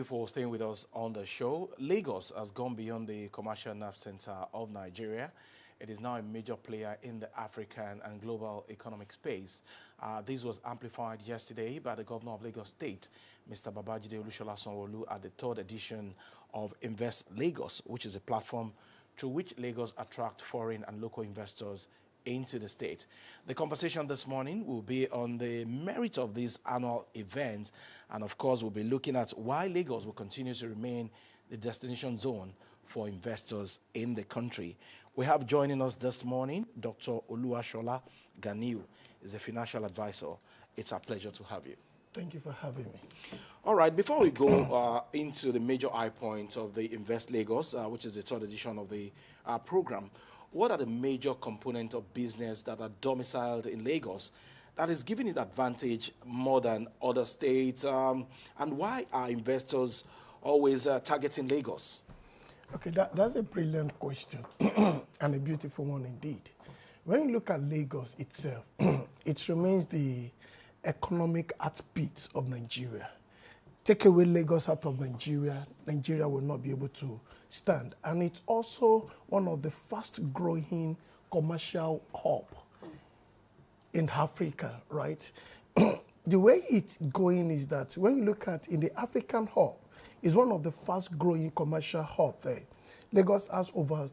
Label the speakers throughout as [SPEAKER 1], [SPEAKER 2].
[SPEAKER 1] for staying with us on the show. Lagos has gone beyond the commercial nerve center of Nigeria. It is now a major player in the African and global economic space. This was amplified yesterday by the governor of Lagos State, Mr. Babajide Oluwasola at the third edition of Invest Lagos, which is a platform through which Lagos attracts foreign and local investors into the state. The conversation this morning will be on the merit of this annual event, and of course we'll be looking at why Lagos will continue to remain the destination zone for investors in the country. We have joining us this morning Dr. Oluwasola Ganiyu, is a financial advisor. It's a pleasure to have you.
[SPEAKER 2] Thank you for having me.
[SPEAKER 1] All right, before we go into the major high points of the Invest Lagos, which is the third edition of the program, what are the major components of business that are domiciled in Lagos that is giving it advantage more than other states? And why are investors always targeting Lagos?
[SPEAKER 2] Okay, that's a brilliant question and a beautiful one indeed. When you look at Lagos itself, it remains the economic heartbeat of Nigeria. Take away Lagos out of Nigeria, Nigeria will not be able to stand. And it's also one of the fast-growing commercial hub in Africa, right? The way it's going is that when you look at in the African hub, it's one of the fast-growing commercial hub there. Lagos has over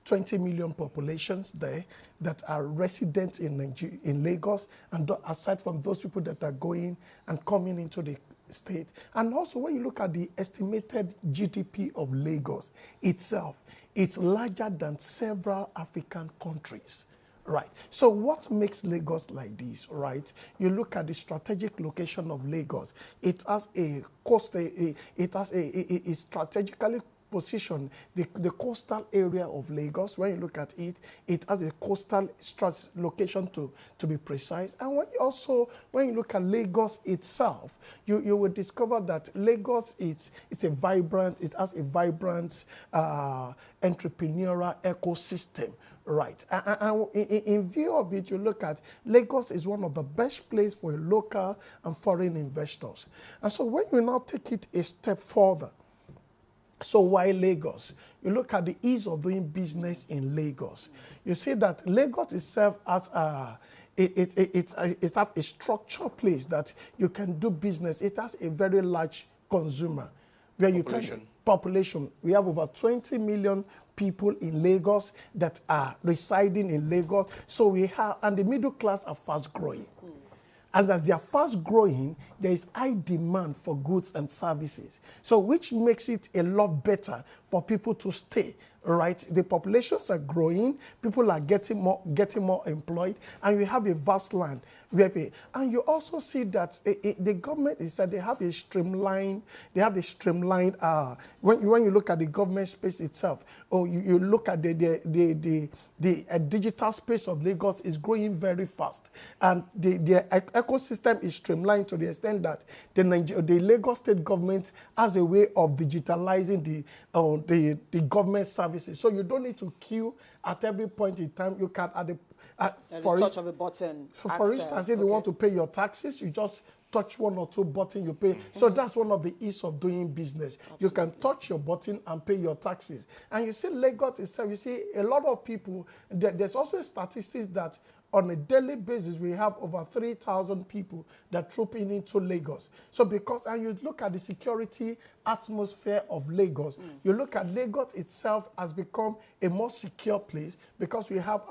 [SPEAKER 2] 20 million populations there that are resident in Lagos, and aside from those people that are going and coming into the state. And also when you look at the estimated GDP of Lagos itself, it's larger than several African countries. Right. So what makes Lagos like this, right? You look at the strategic location of Lagos. It has a coast, it has a strategically position, the coastal area of Lagos. When you look at it, it has a coastal location to be precise. And when you look at Lagos itself, you will discover that Lagos it has a vibrant entrepreneurial ecosystem. Right. And in view of it, you look at Lagos is one of the best places for local and foreign investors. And so when you now take it a step further, so why Lagos? You look at the ease of doing business in Lagos. You see that Lagos itself has it's a structured place that you can do business. It has a very large consumer where population. We have over 20 million people in Lagos that are residing in Lagos. So we have, and the middle class are fast growing. And as they are fast growing, there is high demand for goods and services. So which makes it a lot better for people to stay, right? The populations are growing, people are getting more employed, and we have a vast land. And you also see that the government is that they have the streamlined, when you look at the government space itself, or you look at the digital space of Lagos is growing very fast. And the ecosystem is streamlined to the extent that the Lagos state government has a way of digitalizing the government services. So you don't need to queue at every point in time. You can
[SPEAKER 3] for touch of a button.
[SPEAKER 2] For instance, if you want to pay your taxes, you just touch one or two buttons, you pay. So that's one of the ease of doing business. Absolutely. You can touch your button and pay your taxes. And you see Lagos itself, you see a lot of people, there's also statistics that on a daily basis, we have over 3,000 people that trooping into Lagos. So and you look at the security atmosphere of Lagos, you look at Lagos itself has become a more secure place because we have,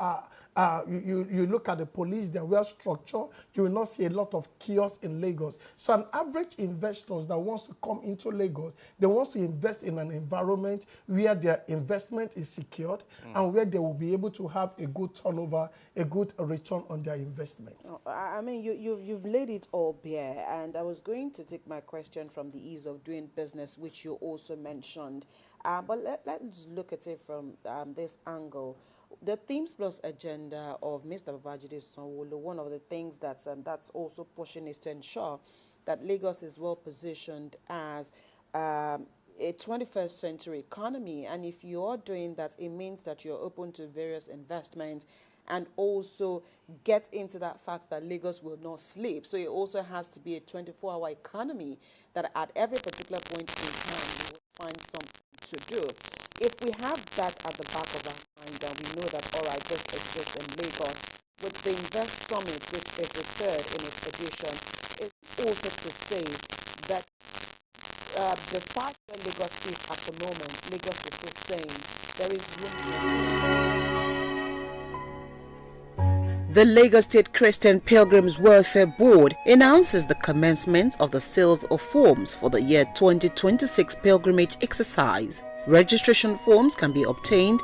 [SPEAKER 2] you look at the police, they're well structured. You will not see a lot of chaos in Lagos. So an average investor that wants to come into Lagos, they want to invest in an environment where their investment is secured and where they will be able to have a good turnover, a good return on their investment.
[SPEAKER 3] I mean, you've laid it all bare, and I was going to take my question from the ease of doing business, which you also mentioned. But let's look at it from this angle. The Themes Plus agenda of Mr. Babajide Sanwo-Olu, one of the things that's also pushing is to ensure that Lagos is well positioned as a 21st century economy. And if you are doing that, it means that you're open to various investments and also get into that fact that Lagos will not sleep. So it also has to be a 24-hour economy that at every particular point in if we have that at the back of our minds and we know that, all right, this exists in Lagos, with the Invest Summit, which is the third in its edition, it's also to say that despite where Lagos is at the moment, Lagos is still saying there is room. The Lagos State Christian Pilgrims Welfare Board announces the commencement of the sales of forms for the year 2026 pilgrimage exercise. Registration forms can be obtained